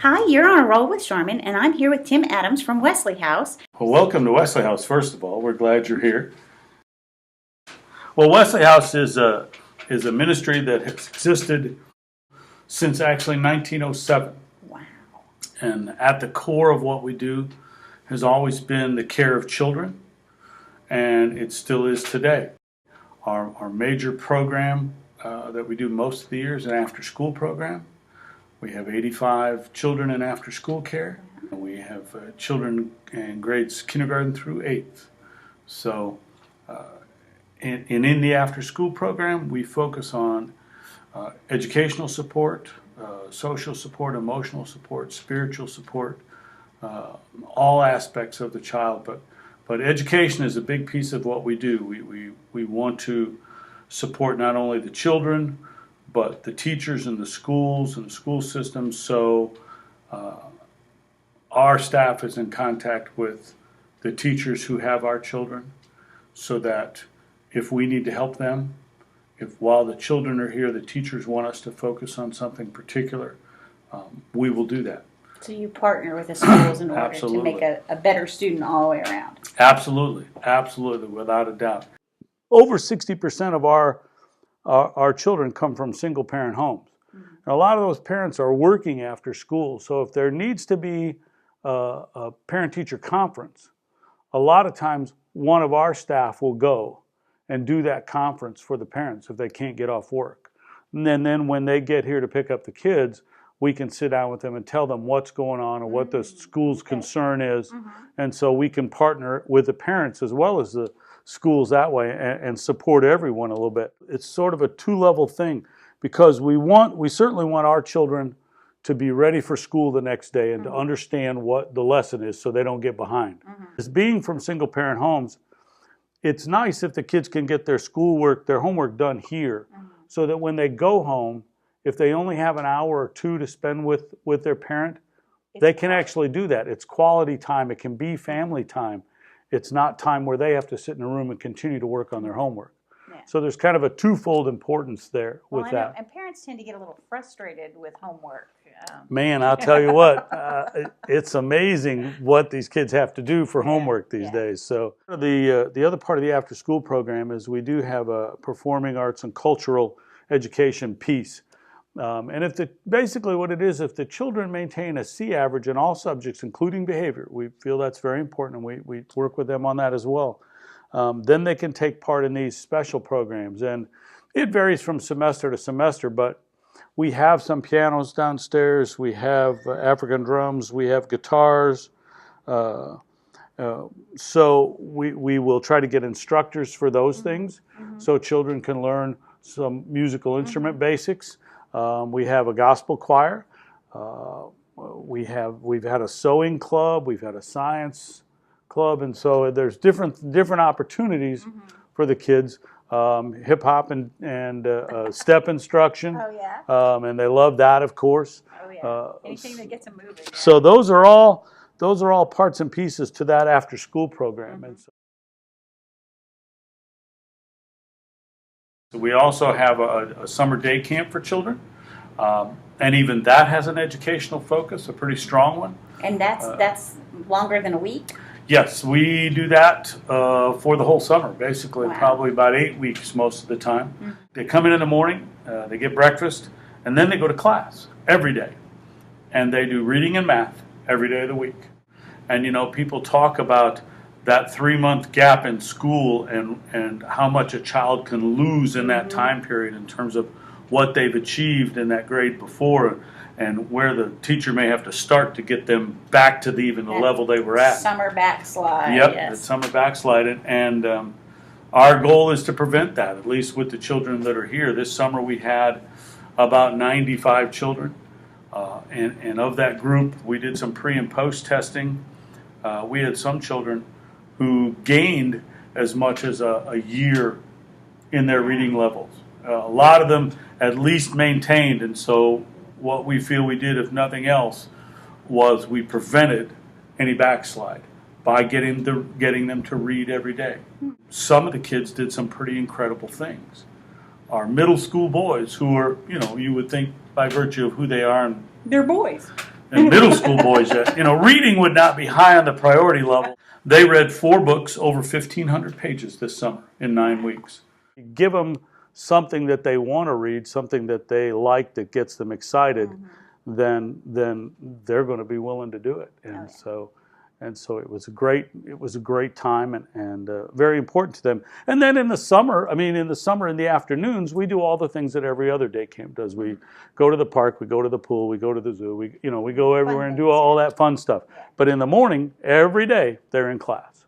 Hi, you're on a roll with Charmin, and I'm here with Tim Adams from Wesley House. Well, welcome to Wesley House, first of all. We're glad you're here. Well, Wesley House is a ministry that has existed since actually 1907. Wow. And at the core of what we do has always been the care of children, and it still is today. Our major program that we do most of the year is an after-school program. We have 85 children in after-school care. We have children in grades kindergarten through 8th. So in the after-school program, we focus on educational support, social support, emotional support, spiritual support, all aspects of the child. But education is a big piece of what we do. We want to support not only the children, but the teachers and the schools and the school systems. So our staff is in contact with the teachers who have our children, so that if we need to help them, if while the children are here, the teachers want us to focus on something particular, we will do that. So you partner with the schools in order to Absolutely. make a better student all the way around. Absolutely, absolutely, without a doubt. Over 60% of our children come from single-parent homes. Mm-hmm. A lot of those parents are working after school, so if there needs to be a parent-teacher conference, a lot of times one of our staff will go and do that conference for the parents if they can't get off work. And then when they get here to pick up the kids, we can sit down with them and tell them what's going on or what the school's concern is. Mm-hmm. And so we can partner with the parents as well as the schools that way and support everyone a little bit. It's sort of a two-level thing, because we certainly want our children to be ready for school the next day and to understand what the lesson is so they don't get behind. As being from single-parent homes, it's nice if the kids can get their schoolwork, their homework done here, so that when they go home, if they only have an hour or two to spend with their parent, they can actually do that. It's quality time. It can be family time. It's not time where they have to sit in a room and continue to work on their homework. Yeah. So there's kind of a twofold importance there with that. And parents tend to get a little frustrated with homework. Man, I'll tell you what, it's amazing what these kids have to do for homework these days. So the other part of the after-school program is we do have a performing arts and cultural education piece. And basically what it is, if the children maintain a C average in all subjects, including behavior, we feel that's very important, and we work with them on that as well. Then they can take part in these special programs. And it varies from semester to semester, but we have some pianos downstairs, we have African drums, we have guitars. So we will try to get instructors for those things, so children can learn some musical instrument basics. We have a gospel choir. We've had a sewing club. We've had a science club, and so there's different opportunities for the kids. Hip hop and step instruction. Oh yeah. And they love that, of course. Oh yeah. Anything that gets them moving. Yeah. So those are all parts and pieces to that after school program. And so we also have a summer day camp for children, and even that has an educational focus, a pretty strong one. And that's longer than a week? Yes, we do that for the whole summer, basically. Wow. Probably about 8 weeks most of the time. They come in the morning, they get breakfast, and then they go to class every day. And they do reading and math every day of the week. And people talk about that 3-month gap in school and how much a child can lose in that time period in terms of what they've achieved in that grade before, and where the teacher may have to start to get them back to the level they were at. Summer backslide. Yep, yes. The summer backslide. And our goal is to prevent that, at least with the children that are here. This summer we had about 95 children. And of that group, we did some pre and post testing. We had some children who gained as much as a year in their reading levels. A lot of them at least maintained, and so what we feel we did, if nothing else, was we prevented any backslide by getting them to read every day. Some of the kids did some pretty incredible things. Our middle school boys, who are, you would think by virtue of who they are, and they're boys. and middle school boys yet. Reading would not be high on the priority level. They read 4 books over 1,500 pages this summer in 9 weeks. Give them something that they want to read, something that they like, that gets them excited, then they're going to be willing to do it. And so it was a great time and very important to them. And then in the summer, in the afternoons, we do all the things that every other day camp does. We go to the park, we go to the pool, we go to the zoo, we go everywhere and do all that fun stuff. But in the morning, every day, they're in class.